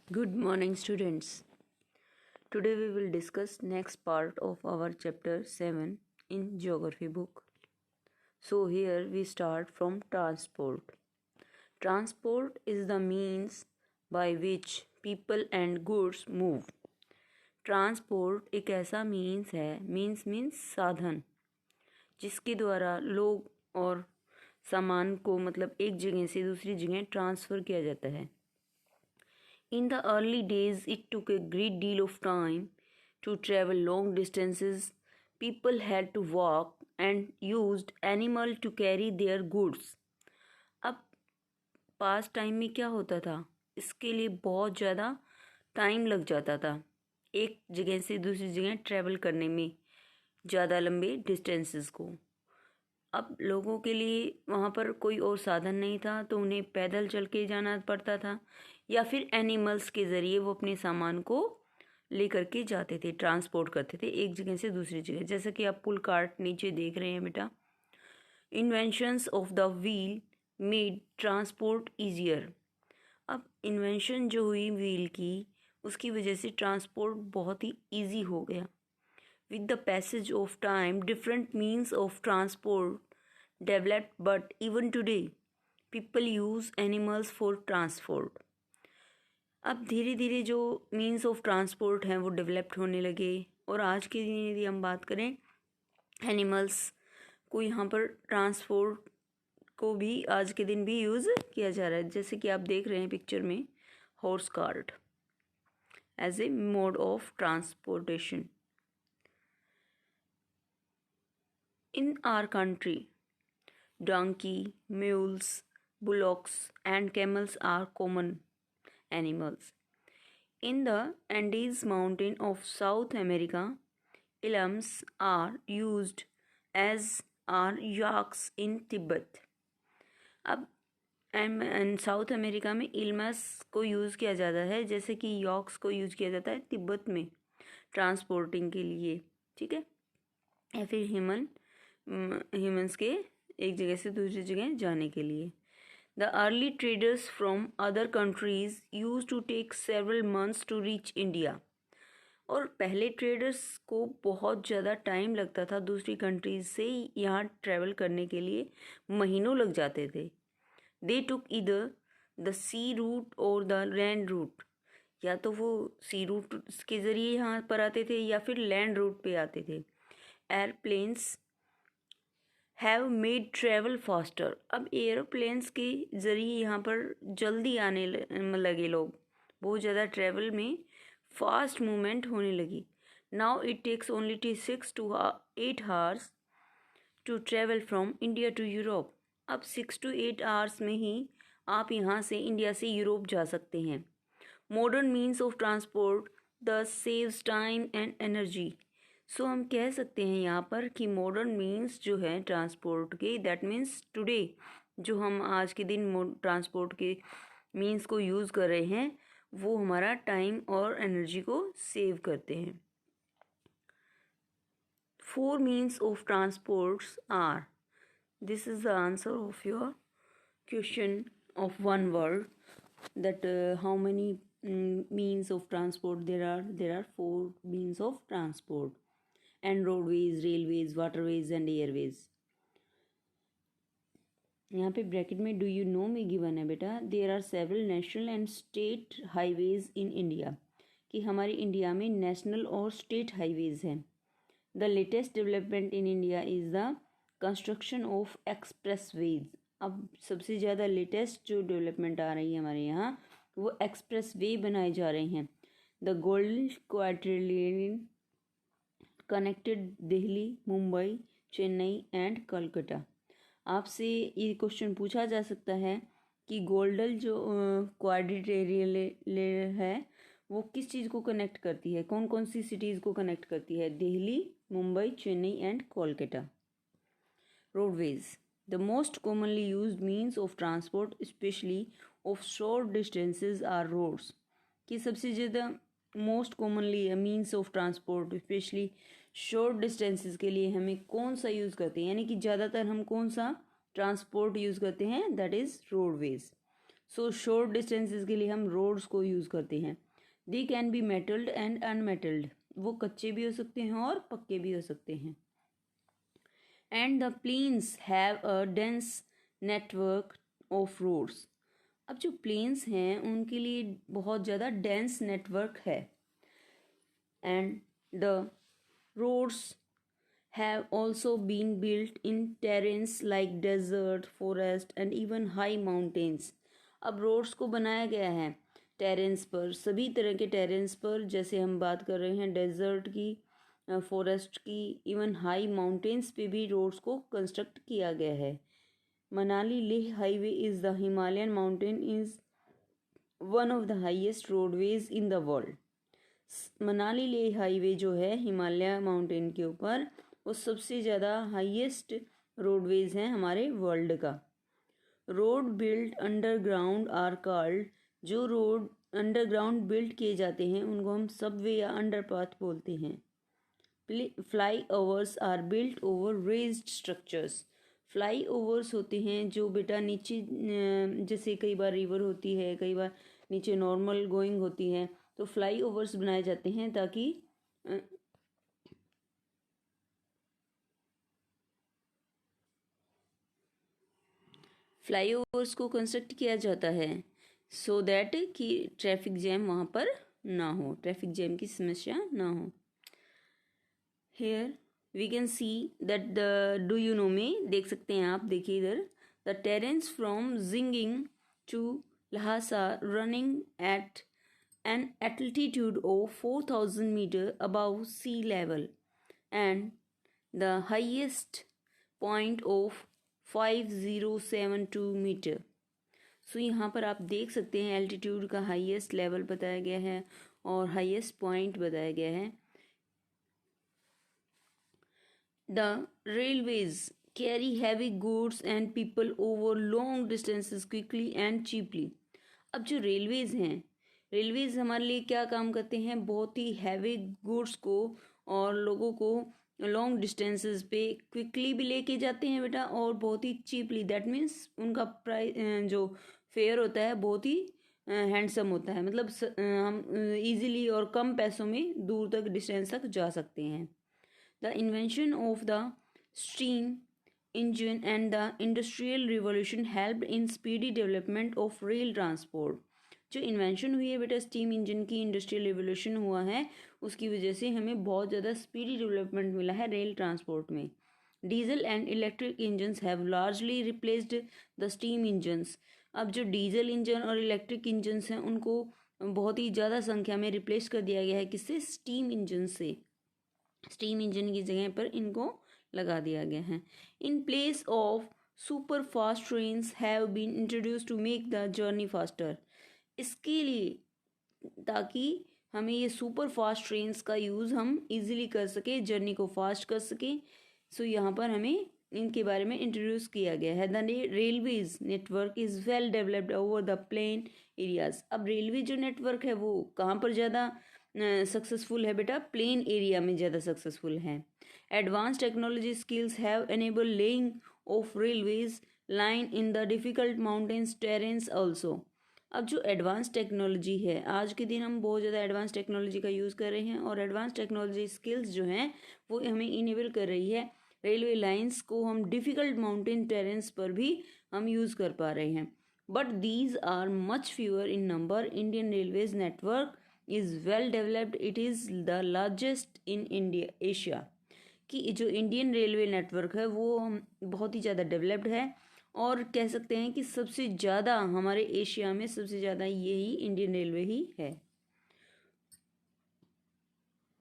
Good morning, students. Today we will discuss next part of our chapter 7 in geography book. So here we start from transport. Transport is the means by which people and goods move. Transport एक ऐसा means है, means साधन, जिसके द्वारा लोग और सामान को मतलब एक जगह से दूसरी जगह ट्रांसफ़र किया जाता है. In the early days, it took a great deal of time to travel long distances. People had to walk and used animal to carry their goods. अब पास टाइम में क्या होता था, इसके लिए बहुत ज़्यादा टाइम लग जाता था एक जगह से दूसरी जगह ट्रैवल करने में, ज़्यादा लंबे डिस्टेंसेस को. अब लोगों के लिए वहाँ पर कोई और साधन नहीं था, तो उन्हें पैदल चल के जाना पड़ता था या फिर एनिमल्स के ज़रिए वो अपने सामान को लेकर के जाते थे, ट्रांसपोर्ट करते थे एक जगह से दूसरी जगह. जैसे कि आप पुल कार्ट नीचे देख रहे हैं बेटा. Inventions of the wheel made transport easier. अब इन्वेंशन जो हुई व्हील की, उसकी वजह से ट्रांसपोर्ट बहुत ही ईजी हो गया. With the passage of time, different means of transport developed, but even today, people use animals for transport. अब धीरे धीरे जो मीन्स ऑफ ट्रांसपोर्ट हैं वो डेवलप्ड होने लगे, और आज के दिन यदि हम बात करें, एनिमल्स को यहाँ पर ट्रांसपोर्ट को भी आज के दिन भी यूज़ किया जा रहा है. जैसे कि आप देख रहे हैं पिक्चर में, horse cart as a mode of transportation. In our country, donkey, mules, bullocks, and camels are common animals. In the Andes mountain of South America, elms are used, as are yaks in Tibet. अब south America में इल्मस को use किया जाता है, जैसे कि yaks को use किया जाता है तिब्बत में ट्रांसपोर्टिंग के लिए. ठीक है, या फिर ह्यूमंस के एक जगह से दूसरी जगह जाने के लिए. The early traders from other countries use to take several months to reach India. और पहले ट्रेडर्स को बहुत ज़्यादा टाइम लगता था दूसरी कंट्रीज से यहाँ ट्रैवल करने के लिए, महीनों लग जाते थे. दे टुक इधर द सी रूट और द लैंड रूट. या तो वो सी रूट के ज़रिए यहाँ पर आते थे या फिर लैंड रूट पे आते थे. Airplanes have made travel faster. अब एयरप्लेन्स के ज़रिए यहाँ पर जल्दी आने लगे लोग, बहुत ज़्यादा ट्रेवल में फास्ट मूवमेंट होने लगी. Now it takes only 6 to 8 hours to travel from India to Europe. अब 6 to 8 hours में ही आप यहाँ से इंडिया से यूरोप जा सकते हैं. मॉडर्न मीन्स ऑफ ट्रांसपोर्ट दस सेव्स टाइम एंड एनर्जी. सो हम कह सकते हैं यहाँ पर कि मॉडर्न मीन्स जो है ट्रांसपोर्ट के, दैट मीन्स टुडे जो हम आज के दिन ट्रांसपोर्ट के मीन्स को यूज़ कर रहे हैं, वो हमारा टाइम और एनर्जी को सेव करते हैं. 4 means of transports are. This is the answer of your question of one word, that how many means of transport there are. There are 4 means of transport, and roadways, railways, waterways and airways. यहाँ पे bracket में do you know में given है बेटा. There are several national and state highways in India, कि हमारे India में national और स्टेट हाईवेज हैं. The latest development in India is the construction of expressways. अब सबसे ज़्यादा लेटेस्ट जो डेवलपमेंट आ रही है हमारे यहाँ, वो एक्सप्रेस वे बनाए जा रहे हैं. The golden quadrilateral connected Delhi, Mumbai, Chennai and Calcutta. आपसे ये क्वेश्चन पूछा जा सकता है कि गोल्डन जो क्वाड्रिलेटरल है वो किस चीज़ को कनेक्ट करती है, कौन कौन सी सिटीज़ को कनेक्ट करती है. Delhi, Mumbai, Chennai and Kolkata. Roadways the most commonly used means of transport specially of short distances are roads. कि सबसे ज़्यादा most commonly means of transport specially short distances के लिए हमें कौन सा यूज़ करते हैं, यानी कि ज़्यादातर हम कौन सा ट्रांसपोर्ट यूज़ करते हैं, that is roadways. So short distances के लिए हम रोड्स को यूज़ करते हैं। They can be metalled and unmetalled, वो कच्चे भी हो सकते हैं और पक्के भी हो सकते हैं। And the plains have a dense network of roads, अब जो प्लेन्स हैं उनके लिए बहुत ज़्यादा डेंस नेटवर्क है। And the roads have also been built in terrains like desert, forest and even high mountains। अब रोड्स को बनाया गया है टेरेंस पर, सभी तरह के टेरेंस पर, जैसे हम बात कर रहे हैं डेजर्ट की, फॉरेस्ट की, इवन हाई माउंटेन्स पे भी रोड्स को कंस्ट्रक्ट किया गया है। Manali Leh highway is the Himalayan mountain is one of the highest roadways in the world. Manali Leh highway जो है हिमालय माउंटेन के ऊपर, वो सबसे ज़्यादा हाईएस्ट रोडवेज हैं हमारे वर्ल्ड का। Road built underground are called, जो रोड अंडरग्राउंड बिल्ट किए जाते हैं उनको हम सबवे या अंडरपाथ बोलते हैं। Flyovers are built over raised structures, flyovers होते हैं जो बेटा नीचे, जैसे कई बार रिवर होती है, कई बार नीचे नॉर्मल गोइंग होती है, तो फ्लाई ओवर्स बनाए जाते हैं ताकि फ्लाईओवर्स को कंस्ट्रक्ट किया जाता है सो दैट कि ट्रैफिक जैम वहाँ पर ना हो, ट्रैफिक जैम की समस्या ना हो। Here we can see that the, do you know में देख सकते हैं आप, देखिए इधर, द टेरेंस फ्रॉम जिंगिंग to Lhasa running at an altitude of 4000 metre above sea level and the highest point of 5072 metre. So यहाँ पर आप देख सकते हैं एल्टीट्यूड का हाईएस्ट लेवल बताया गया है और हाईएस्ट पॉइंट बताया गया है। The railways carry heavy goods and people over long distances quickly and cheaply. अब जो रेलवेज हैं, रेलवेज हमारे लिए क्या काम करते हैं, बहुत ही हैवी गुड्स को और लोगों को लॉन्ग डिस्टेंसेस पे क्विकली भी लेके जाते हैं बेटा, और बहुत ही चीपली, दैट मीन्स उनका प्राइस जो फेयर होता है बहुत ही हैंडसम होता है, मतलब हम इजीली और कम पैसों में दूर तक डिस्टेंस तक जा सकते हैं। The invention of the steam engine and the industrial revolution helped in speedy development of rail transport. जो इन्वेंशन हुई है बेटा स्टीम इंजन की, इंडस्ट्रियल रिवोल्यूशन हुआ है, उसकी वजह से हमें बहुत ज़्यादा स्पीडी डेवलपमेंट मिला है रेल ट्रांसपोर्ट में। Diesel and electric engines have largely replaced the steam engines. अब जो डीजल इंजन और इलेक्ट्रिक इंजन्स हैं उनको बहुत ही ज़्यादा संख्या में रिप्लेस कर दिया गया है, किससे, स्टीम इंजन से। स्टीम इंजन की जगह पर इनको लगा दिया गया है। In place of super fast trains have been introduce to make the journey faster. इसके लिए, ताकि हमें ये सुपर फास्ट ट्रेन्स का यूज़ हम इजीली कर सके, जर्नी को फास्ट कर सके, सो यहाँ पर हमें इनके बारे में इंट्रोड्यूस किया गया है। The railways network is well developed over the plain areas. अब रेलवे जो नेटवर्क है वो कहाँ पर ज़्यादा सक्सेसफुल है बेटा, प्लेन एरिया में ज़्यादा सक्सेसफुल है। Advance technology skills have enable laying of railways line in the difficult mountains terrains also. अब जो एडवांस टेक्नोलॉजी है, आज के दिन हम बहुत ज़्यादा एडवांस टेक्नोलॉजी का यूज़ कर रहे हैं, और एडवांस टेक्नोलॉजी स्किल्स जो हैं वो हमें इनेबल कर रही है रेलवे लाइंस को हम डिफ़िकल्ट माउंटेन टेरेंस पर भी हम यूज़ कर पा रहे हैं। But these are much fewer in number. Indian railways network is well developed, it is the largest in India Asia. कि जो इंडियन रेलवे नेटवर्क है वो बहुत ही ज़्यादा डेवलप्ड है, और कह सकते हैं कि सबसे ज़्यादा हमारे एशिया में सबसे ज़्यादा यही इंडियन रेलवे ही है।